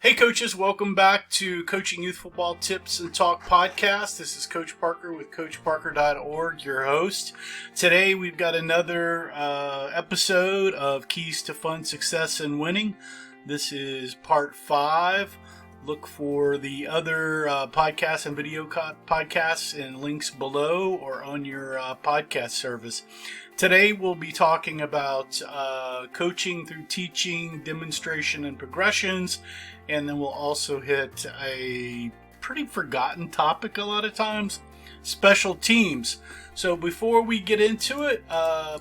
Hey coaches, welcome back to Coaching Youth Football Tips and Talk podcast. This is Coach Parker with CoachParker.org, your host. Today we've got another episode of Keys to Fun Success and Winning. This is part 5. Look for the other podcasts and video podcasts and links below or on your podcast service. Today we'll be talking about coaching through teaching, demonstration, and progressions. And then we'll also hit a pretty forgotten topic a lot of times, special teams. So before we get into it,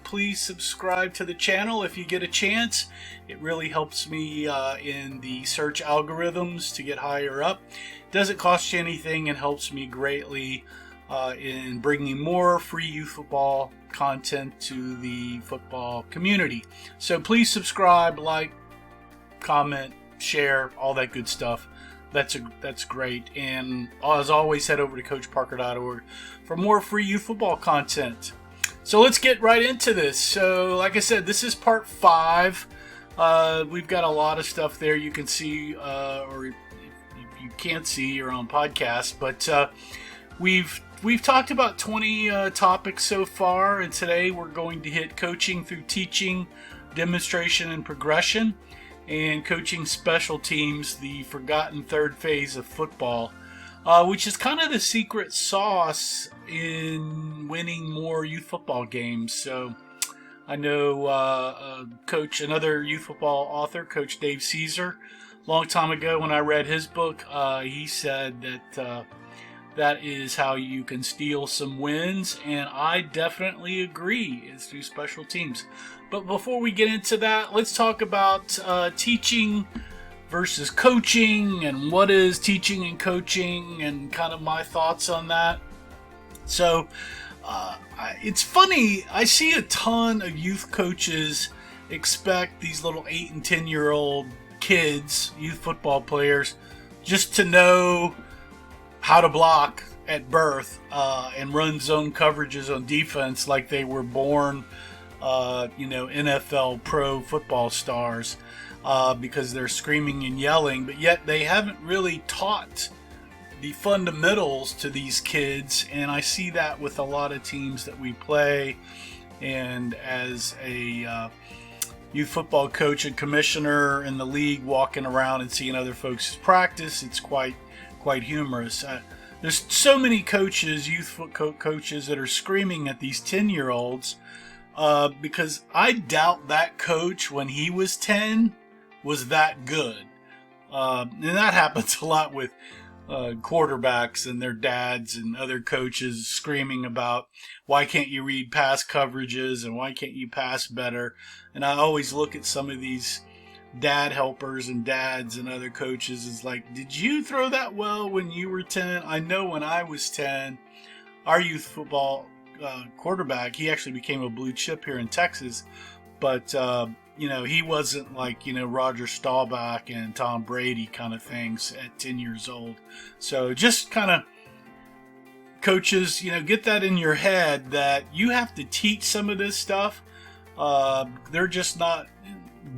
please subscribe to the channel if you get a chance. It really helps me in the search algorithms to get higher up. It doesn't cost you anything and helps me greatly in bringing more free youth football content to the football community. So please subscribe, like, comment, share, all that good stuff. That's great. And as always, head over to CoachParker.org for more free youth football content. So let's get right into this. So like I said, this is part 5. We've got a lot of stuff there you can see, or if you can't see, you're on podcast. But we've talked about 20 topics so far, and today we're going to hit coaching through teaching, demonstration, and progression. And coaching special teams, the forgotten third phase of football, which is kind of the secret sauce in winning more youth football games. So I know another youth football author, Coach Dave Caesar, a long time ago when I read his book, he said that that is how you can steal some wins, and I definitely agree. It's through special teams. But before we get into that, let's talk about teaching versus coaching, and what is teaching and coaching, and kind of my thoughts on that. So it's funny, I see a ton of youth coaches expect these little 8 and 10-year-old kids, youth football players, just to know how to block at birth and run zone coverages on defense like they were born NFL pro football stars because they're screaming and yelling, but yet they haven't really taught the fundamentals to these kids. And I see that with a lot of teams that we play, and as a youth football coach and commissioner in the league, walking around and seeing other folks practice, it's quite humorous. There's so many coaches, youth football coaches, that are screaming at these 10-year-olds because I doubt that coach when he was 10 was that good. And that happens a lot with quarterbacks and their dads and other coaches screaming about why can't you read pass coverages and why can't you pass better. And I always look at some of these dad helpers and dads and other coaches is like, did you throw that well when you were 10? I know when I was 10, our youth football quarterback, he actually became a blue chip here in Texas, but he wasn't like Roger Staubach and Tom Brady kind of things at 10 years old. So just kind of coaches, get that in your head that you have to teach some of this stuff. They're just not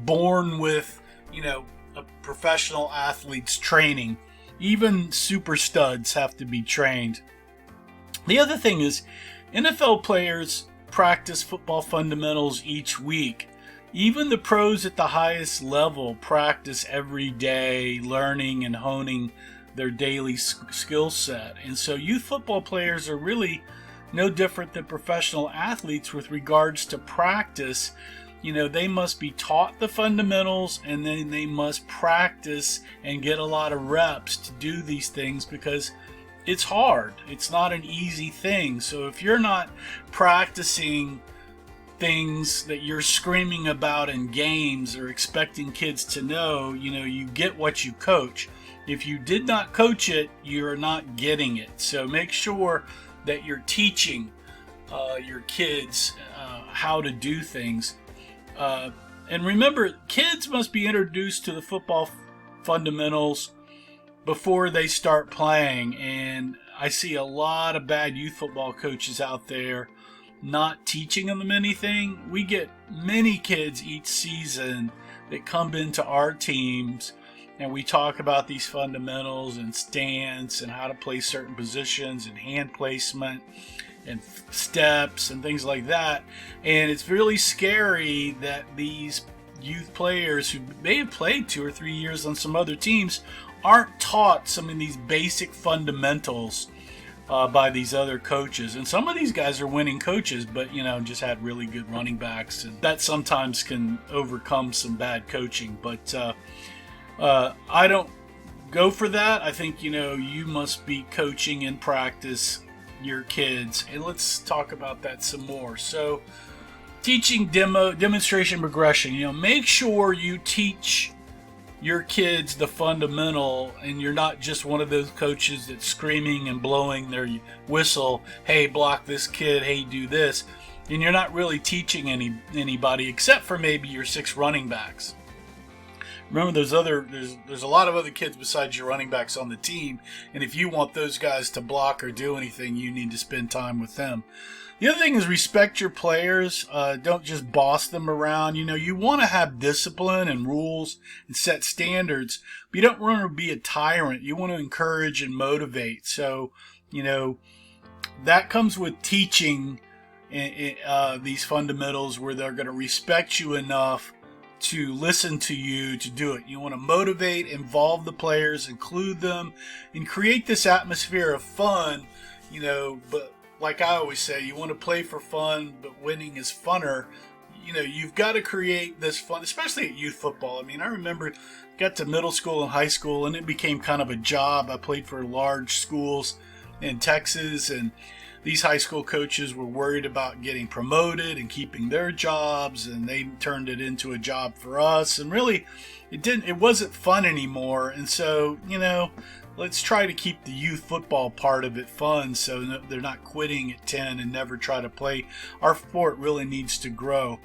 born with a professional athlete's training. Even super studs have to be trained. The other thing is, NFL players practice football fundamentals each week. Even the pros at the highest level practice every day, learning and honing their daily skill set. And so youth football players are really no different than professional athletes with regards to practice. They must be taught the fundamentals, and then they must practice and get a lot of reps to do these things because it's hard. It's not an easy thing. So if you're not practicing things that you're screaming about in games or expecting kids to know, you get what you coach. If you did not coach it, you're not getting it. So make sure that you're teaching your kids how to do things. And remember, kids must be introduced to the football fundamentals before they start playing. And I see a lot of bad youth football coaches out there not teaching them anything. We get many kids each season that come into our teams and we talk about these fundamentals and stance and how to play certain positions and hand placement and steps and things like that. And it's really scary that these youth players who may have played 2 or 3 years on some other teams aren't taught some of these basic fundamentals by these other coaches. And some of these guys are winning coaches, but just had really good running backs, and that sometimes can overcome some bad coaching. But I don't go for that. I think you must be coaching in practice your kids, and let's talk about that some more. So teaching demonstration progression, make sure you teach your kids the fundamental, and you're not just one of those coaches that's screaming and blowing their whistle, hey, block this kid, hey, do this, and you're not really teaching anybody except for maybe your 6 running backs. Remember, there's a lot of other kids besides your running backs on the team, and if you want those guys to block or do anything, you need to spend time with them. The other thing is respect your players. Don't just boss them around. You want to have discipline and rules and set standards, but you don't want to be a tyrant. You want to encourage and motivate. So, that comes with teaching these fundamentals where they're going to respect you enough to listen to you to do it. You want to motivate, involve the players, include them, and create this atmosphere of fun, but like I always say, you want to play for fun, but winning is funner. You've got to create this fun, especially at youth football. I remember got to middle school and high school, and it became kind of a job. I played for large schools in Texas, and these high school coaches were worried about getting promoted and keeping their jobs, and they turned it into a job for us. And really, it wasn't fun anymore. And so, let's try to keep the youth football part of it fun, so they're not quitting at 10 and never try to play. Our sport really needs to grow.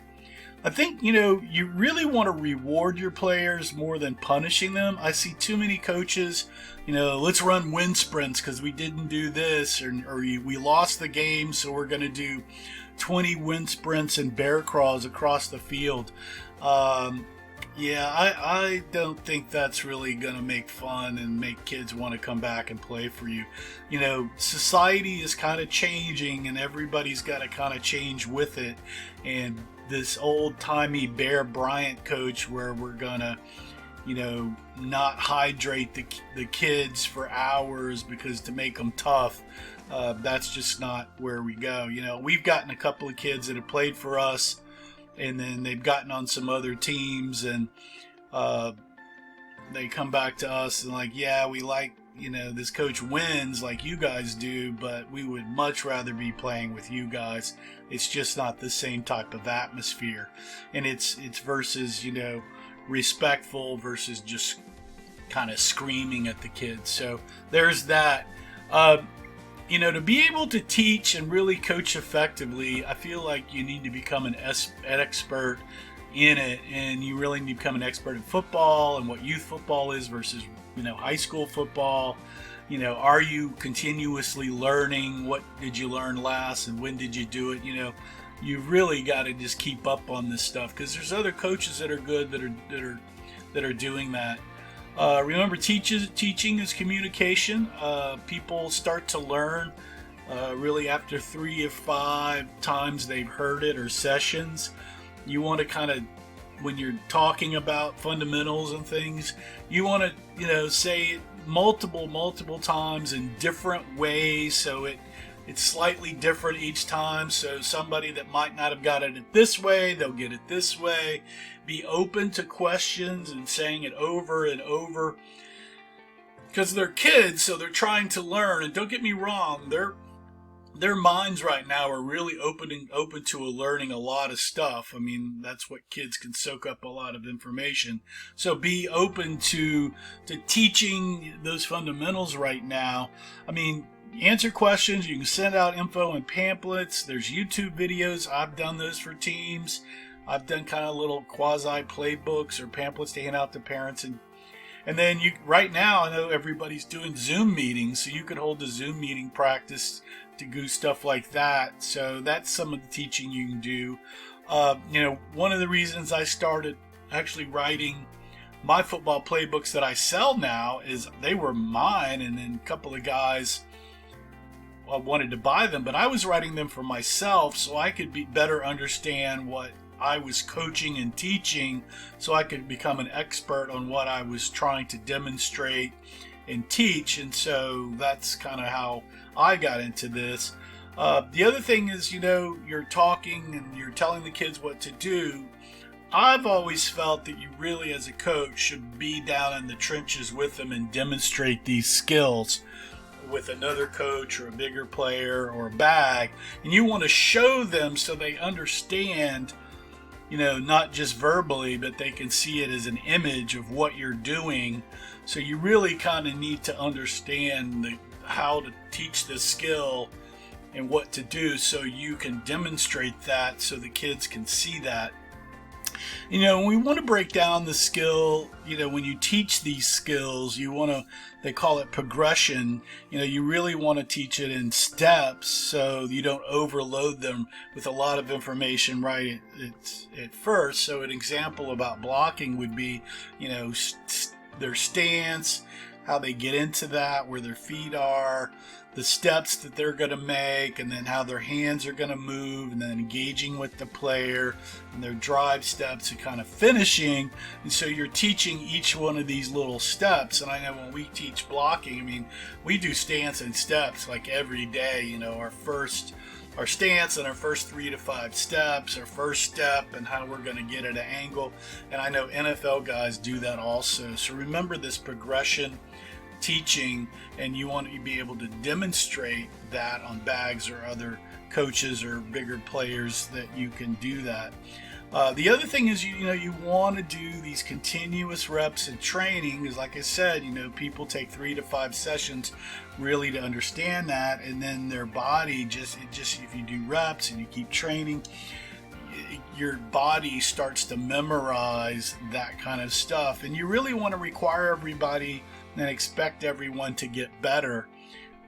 I think, you really want to reward your players more than punishing them. I see too many coaches, let's run wind sprints because we didn't do this, or we lost the game, so we're going to do 20 wind sprints and bear crawls across the field. I don't think that's really going to make fun and make kids want to come back and play for you. Society is kind of changing, and everybody's got to kind of change with it. And this old-timey Bear Bryant coach where we're going to, not hydrate the kids for hours because to make them tough, that's just not where we go. We've gotten a couple of kids that have played for us, and then they've gotten on some other teams, and they come back to us and like, yeah, we like, this coach wins like you guys do, but we would much rather be playing with you guys. It's just not the same type of atmosphere. And it's versus, respectful versus just kind of screaming at the kids. So there's that. To be able to teach and really coach effectively, I feel like you need to become an expert in it, and you really need to become an expert in football and what youth football is versus, high school football. Are you continuously learning? What did you learn last, and when did you do it? You've really got to just keep up on this stuff because there's other coaches that are good that are doing that. Remember, teaching is communication. People start to learn really after 3 or 5 times they've heard it or sessions. You want to kind of, when you're talking about fundamentals and things, you want to, say it multiple times in different ways, so it's slightly different each time. So somebody that might not have got it this way, they'll get it this way. Be open to questions and saying it over and over, because they're kids, so they're trying to learn. And don't get me wrong, their minds right now are really open to learning a lot of stuff. That's what kids can soak up a lot of information. So be open to teaching those fundamentals right now. Answer questions. You can send out info and pamphlets. There's YouTube videos. I've done those for teams. I've done kind of little quasi playbooks or pamphlets to hand out to parents. And then right now, I know everybody's doing Zoom meetings, so you could hold a Zoom meeting practice to do stuff like that. So that's some of the teaching you can do. One of the reasons I started actually writing my football playbooks that I sell now is they were mine, and then a couple of guys wanted to buy them, but I was writing them for myself so I could better understand what I was coaching and teaching, so I could become an expert on what I was trying to demonstrate and teach. And so that's kind of how I got into this. The other thing is, you're talking and you're telling the kids what to do. I've always felt that you really, as a coach, should be down in the trenches with them and demonstrate these skills with another coach or a bigger player or a bag. And you want to show them so they understand, not just verbally, but they can see it as an image of what you're doing. So you really kind of need to understand how to teach this skill and what to do so you can demonstrate that so the kids can see that. We want to break down the skill, when you teach these skills, they call it progression. You really want to teach it in steps so you don't overload them with a lot of information right at first. So an example about blocking would be, their stance, how they get into that, where their feet are, the steps that they're going to make, and then how their hands are going to move, and then engaging with the player, and their drive steps, and kind of finishing. And so you're teaching each one of these little steps. And I know when we teach blocking, we do stance and steps like every day. Our stance and our first 3 to 5 steps, our first step, and how we're going to get at an angle. And I know NFL guys do that also. So remember this progression teaching, and you want to be able to demonstrate that on bags or other coaches or bigger players that you can do that. The other thing is, you want to do these continuous reps and training, because like I said, people take 3 to 5 sessions really to understand that, and then their body just if you do reps and you keep training, your body starts to memorize that kind of stuff. And you really want to require everybody and expect everyone to get better,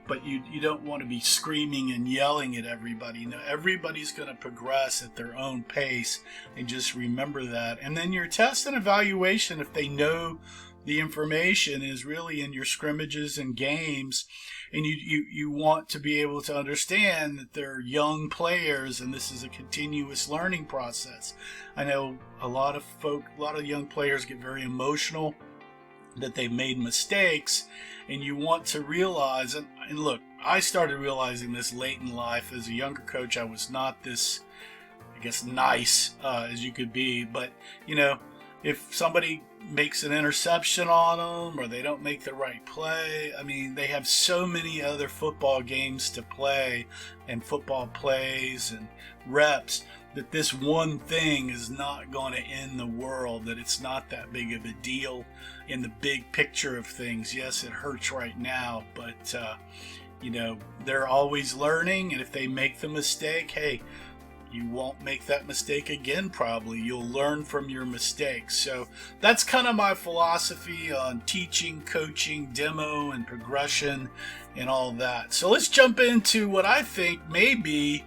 but you don't want to be screaming and yelling at everybody. Everybody's going to progress at their own pace, and just remember that. And then your test and evaluation, if they know the information, is really in your scrimmages and games. And you want to be able to understand that they're young players, and this is a continuous learning process. I know a lot of young players get very emotional that they've made mistakes, and you want to realize, and look, I started realizing this late in life. As a younger coach, I was not this, nice as you could be, but if somebody makes an interception on them, or they don't make the right play, they have so many other football games to play and football plays and reps, that this one thing is not going to end the world, that it's not that big of a deal in the big picture of things. Yes, it hurts right now, but they're always learning, and if they make the mistake, hey, you won't make that mistake again probably. You'll learn from your mistakes. So that's kind of my philosophy on teaching, coaching, demo, and progression and all that. So let's jump into what I think may be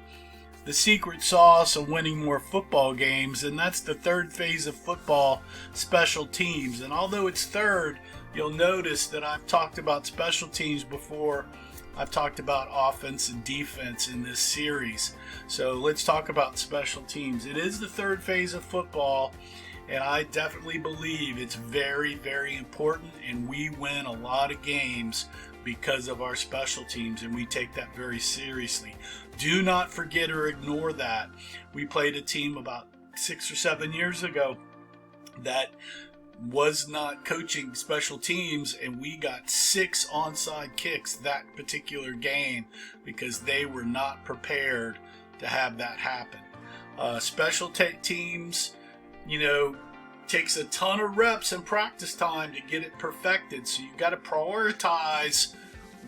the secret sauce of winning more football games, and that's the third phase of football, special teams. And although it's third, you'll notice that I've talked about special teams before I've talked about offense and defense in this series. So let's talk about special teams. It is the third phase of football, and I definitely believe it's very, very important, and we win a lot of games because of our special teams, and we take that very seriously. Do not forget or ignore that. We played a team about 6 or 7 years ago that was not coaching special teams, and we got 6 onside kicks that particular game because they were not prepared to have that happen. Special teams, takes a ton of reps and practice time to get it perfected, so you've got to prioritize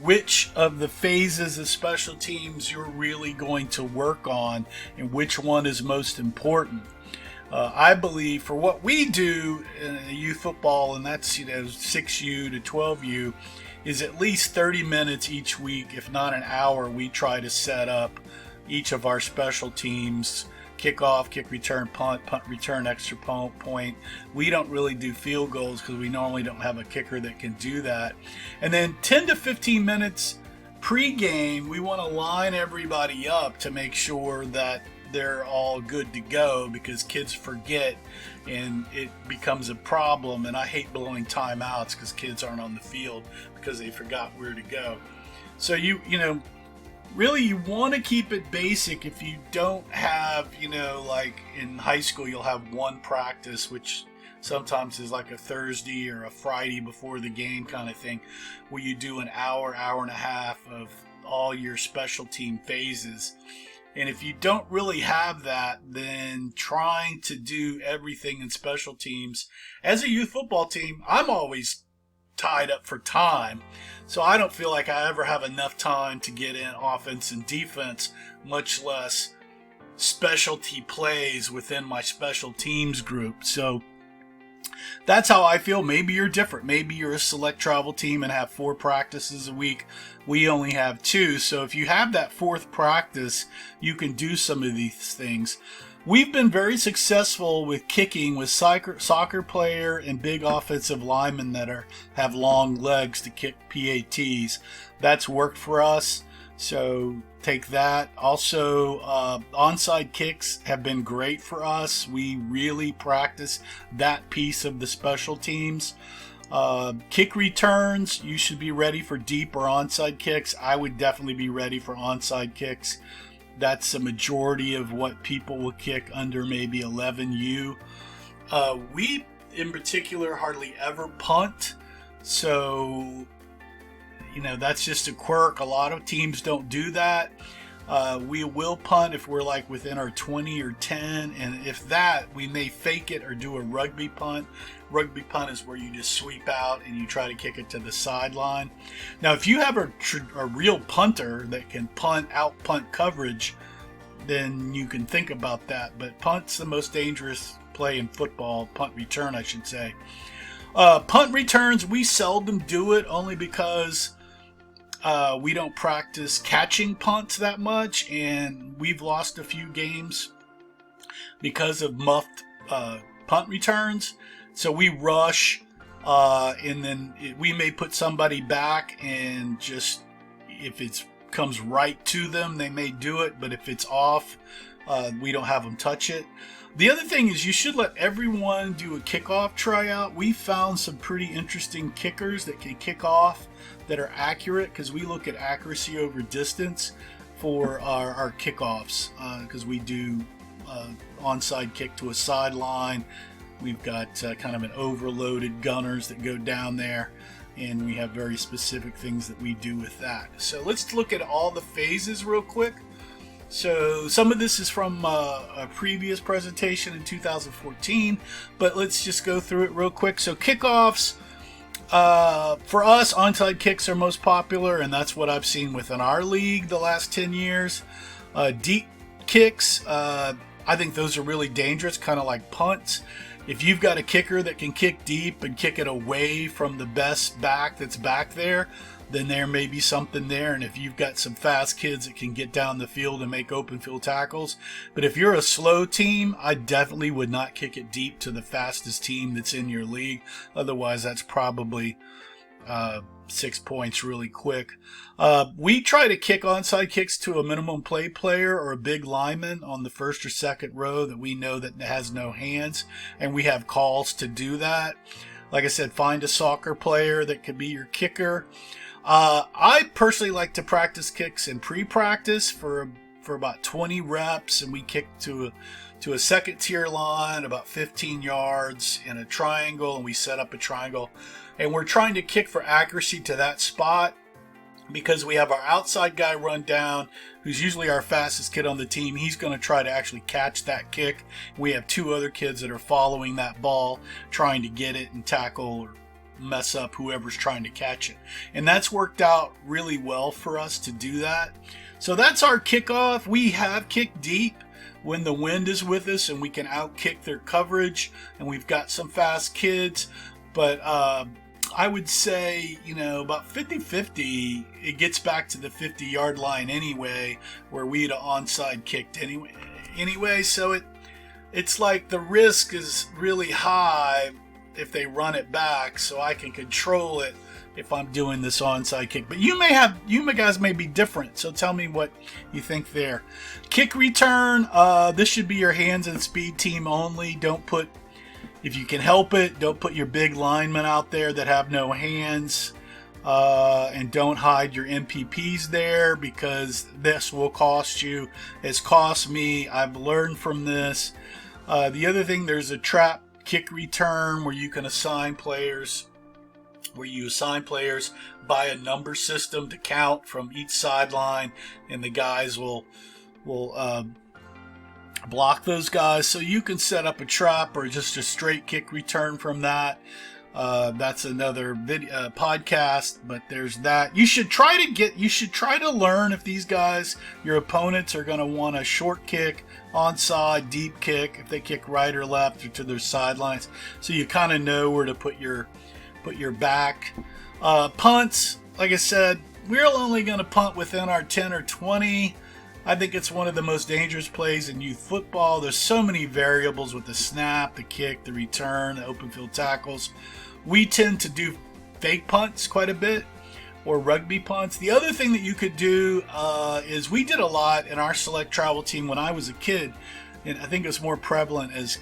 which of the phases of special teams you're really going to work on and which one is most important. I believe for what we do in youth football, and that's 6U to 12U, is at least 30 minutes each week, if not an hour. We try to set up each of our special teams kickoff, kick return, punt, punt return, extra point. We don't really do field goals because we normally don't have a kicker that can do that. And then 10 to 15 minutes pre-game, we want to line everybody up to make sure that they're all good to go, because kids forget and it becomes a problem. And I hate blowing timeouts because kids aren't on the field because they forgot where to go. So you really you want to keep it basic. If you don't have, like in high school, you'll have one practice, which sometimes is like a Thursday or a Friday before the game kind of thing, where you do an hour and a half of all your special team phases. And if you don't really have that, then trying to do everything in special teams, as a youth football team, I'm always tied up for time. So I don't feel like I ever have enough time to get in offense and defense, much less specialty plays within my special teams group. So that's how I feel. Maybe you're different. Maybe you're a select travel team and have 4 practices a week. We only have 2. So if you have that 4th practice, you can do some of these things. We've been very successful with kicking with soccer player and big offensive linemen that have long legs to kick PATs. That's worked for us. So take that. Also, onside kicks have been great for us. We really practice that piece of the special teams. Kick returns, you should be ready for deep or onside kicks. I would definitely be ready for onside kicks. That's a majority of what people will kick under maybe 11U. We, in particular, hardly ever punt. So that's just a quirk. A lot of teams don't do that. We will punt if we're like within our 20 or 10, and if that, we may fake it or do a rugby punt. Rugby punt is where you just sweep out and you try to kick it to the sideline. Now, if you have a real punter that can out punt coverage, then you can think about that. But punt's the most dangerous play in football. Punt return, I should say. Punt returns, we seldom do it only because we don't practice catching punts that much, and we've lost a few games because of muffed punt returns. So we rush, and then we may put somebody back, and just if it comes right to them, they may do it. But if it's off, we don't have them touch it. The other thing is you should let everyone do a kickoff tryout. We found some pretty interesting kickers that can kick off that are accurate, because we look at accuracy over distance for our kickoffs, because we do onside kick to a sideline. We've got kind of an overloaded gunners that go down there, and we have very specific things that we do with that. So let's look at all the phases real quick. So some of this is from a previous presentation in 2014, but let's just go through it real quick. So kickoffs, for us, onside kicks are most popular, and that's what I've seen within our league the last 10 years. Deep kicks, I think those are really dangerous, kind of like punts. If you've got a kicker that can kick deep and kick it away from the best back that's back there, then there may be something there. And if you've got some fast kids that can get down the field and make open field tackles. But if you're a slow team, I definitely would not kick it deep to the fastest team that's in your league. Otherwise, that's probably 6 points really quick. We try to kick onside kicks to a minimum play player or a big lineman on the first or second row that we know that has no hands, and we have calls to do that. Like I said, find a soccer player that could be your kicker. I personally like to practice kicks in pre-practice for about 20 reps, and we kick to a second tier line about 15 yards in a triangle, and we set up a triangle, and we're trying to kick for accuracy to that spot, because we have our outside guy run down, who's usually our fastest kid on the team. He's going to try to actually catch that kick. We have 2 other kids that are following that ball, trying to get it and tackle or mess up whoever's trying to catch it. And that's worked out really well for us to do that. So that's our kickoff. We have kicked deep when the wind is with us and we can outkick their coverage, and we've got some fast kids. But I would say, about 50-50, it gets back to the 50-yard line anyway, where we'd onside kicked anyway, so it's like the risk is really high if they run it back, so I can control it if I'm doing this onside kick. But you guys may be different, so tell me what you think there. Kick return, this should be your hands and speed team only. Don't put, if you can help it, don't put your big linemen out there that have no hands. And don't hide your MPPs there, because this will cost you. It's cost me. I've learned from this. The other thing, there's a trap kick return where you can assign players, by a number system to count from each sideline, and the guys will block those guys. So you can set up a trap or just a straight kick return from that. That's another video podcast, but there's that. You should try to learn if these guys, your opponents, are going to want a short kick, onside, deep kick, if they kick right or left or to their sidelines, so you kind of know where to put your back. Punts, like I said, we're only going to punt within our 10 or 20. I think it's one of the most dangerous plays in youth football. There's so many variables with the snap, the kick, the return, the open field tackles. We tend to do fake punts quite a bit, or rugby punts. The other thing that you could do is, we did a lot in our select travel team when I was a kid, and I think it was more prevalent as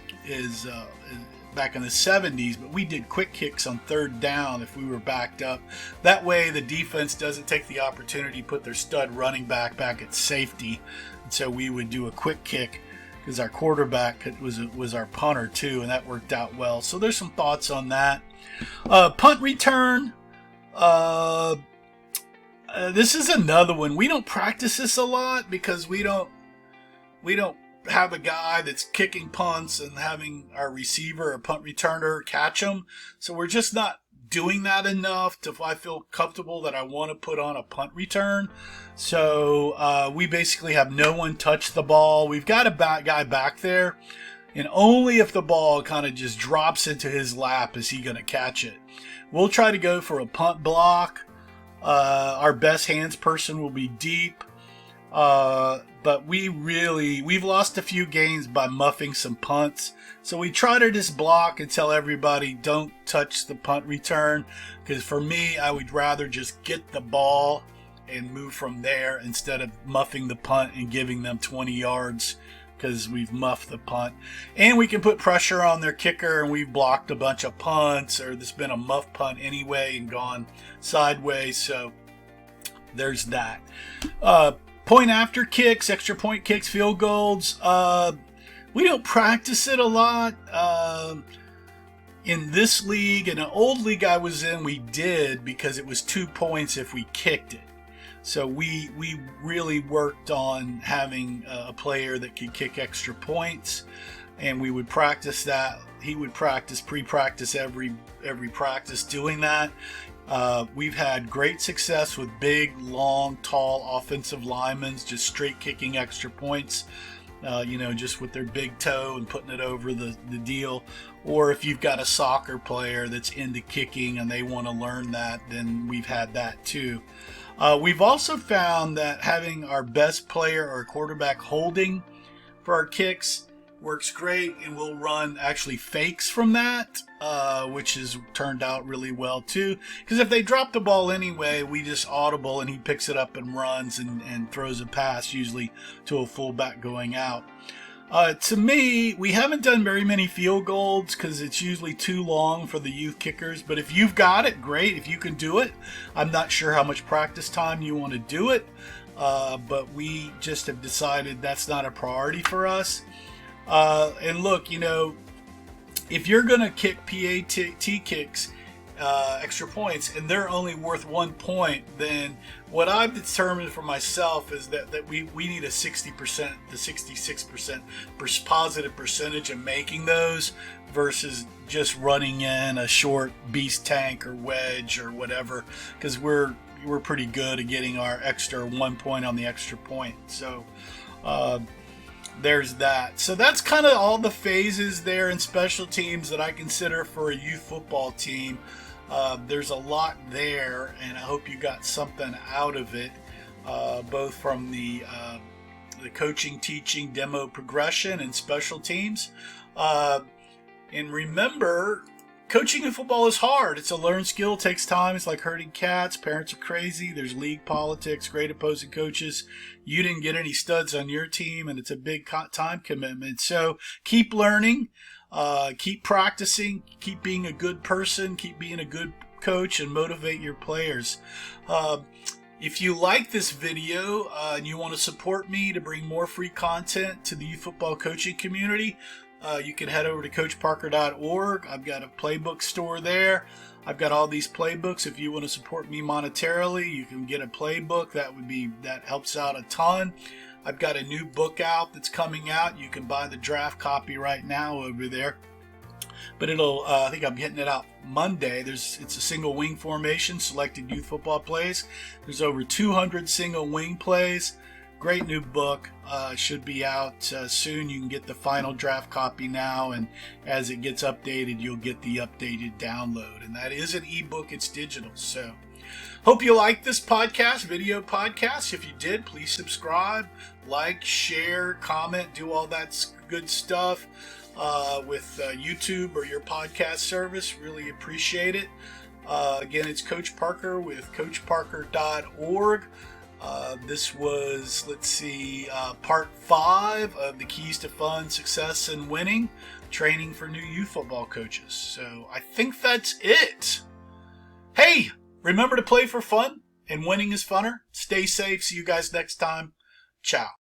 back in the 70s, but we did quick kicks on third down if we were backed up. That way the defense doesn't take the opportunity to put their stud running back at safety, and so we would do a quick kick because our quarterback was our punter too, and that worked out well. So there's some thoughts on that. Punt return, this is another one. We don't practice this a lot because we don't have a guy that's kicking punts and having our receiver or punt returner catch them. So we're just not doing that enough to, I feel comfortable that I want to put on a punt return. So we basically have no one touch the ball. We've got a guy back there, and only if the ball kind of just drops into his lap is he going to catch it. We'll try to go for a punt block. Our best hands person will be deep. But we've lost a few games by muffing some punts. So we try to just block and tell everybody don't touch the punt return. Because for me, I would rather just get the ball and move from there instead of muffing the punt and giving them 20 yards because we've muffed the punt. And we can put pressure on their kicker, and we've blocked a bunch of punts, or there's been a muff punt anyway and gone sideways. So there's that. Point after kicks, extra point kicks, field goals. We don't practice it a lot. In this league, in an old league I was in, we did, because it was 2 points if we kicked it. So we really worked on having a player that could kick extra points, and we would practice that. He would practice, pre-practice every practice doing that. We've had great success with big, long, tall offensive linemen just straight kicking extra points, just with their big toe and putting it over the deal. Or if you've got a soccer player that's into kicking and they want to learn that, then we've had that too. We've also found that having our best player or quarterback holding for our kicks works great, and we'll run actually fakes from that, which has turned out really well too. Because if they drop the ball anyway, we just audible and he picks it up and runs and throws a pass, usually to a fullback going out. To me, we haven't done very many field goals because it's usually too long for the youth kickers. But if you've got it, great. If you can do it, I'm not sure how much practice time you want to do it, but we just have decided that's not a priority for us. And look, if you're going to kick PAT kicks, extra points, and they're only worth 1 point, then what I've determined for myself is that we need a 60% to 66% positive percentage of making those versus just running in a short beast tank or wedge or whatever, because we're pretty good at getting our extra 1 point on the extra point. So there's that. So that's kind of all the phases there in special teams that I consider for a youth football team. There's a lot there, and I hope you got something out of it, both from the the coaching, teaching, demo, progression, and special teams. And remember, coaching in football is hard. It's a learned skill. It takes time. It's like herding cats. Parents are crazy. There's league politics, great opposing coaches. You didn't get any studs on your team, and it's a big time commitment. So keep learning, keep practicing, keep being a good person, keep being a good coach, and motivate your players. If you like this video and you want to support me to bring more free content to the youth football coaching community, you can head over to coachparker.org. I've got a playbook store there. I've got all these playbooks. If you want to support me monetarily, you can get a playbook. That helps out a ton. I've got a new book out that's coming out. You can buy the draft copy right now over there. But I think I'm getting it out Monday. It's a single wing formation, selected youth football plays. There's over 200 single wing plays. Great new book. Should be out soon. You can get the final draft copy now, and as it gets updated, you'll get the updated download. And that is an ebook. It's digital. So hope you like this video podcast. If you did, please subscribe, like, share, comment, do all that good stuff with YouTube or your podcast service. Really appreciate it. Again, it's Coach Parker with coachparker.org. This was, part 5 of the Keys to Fun, Success, and Winning, training for new youth football coaches. So I think that's it. Hey, remember to play for fun, and winning is funner. Stay safe. See you guys next time. Ciao.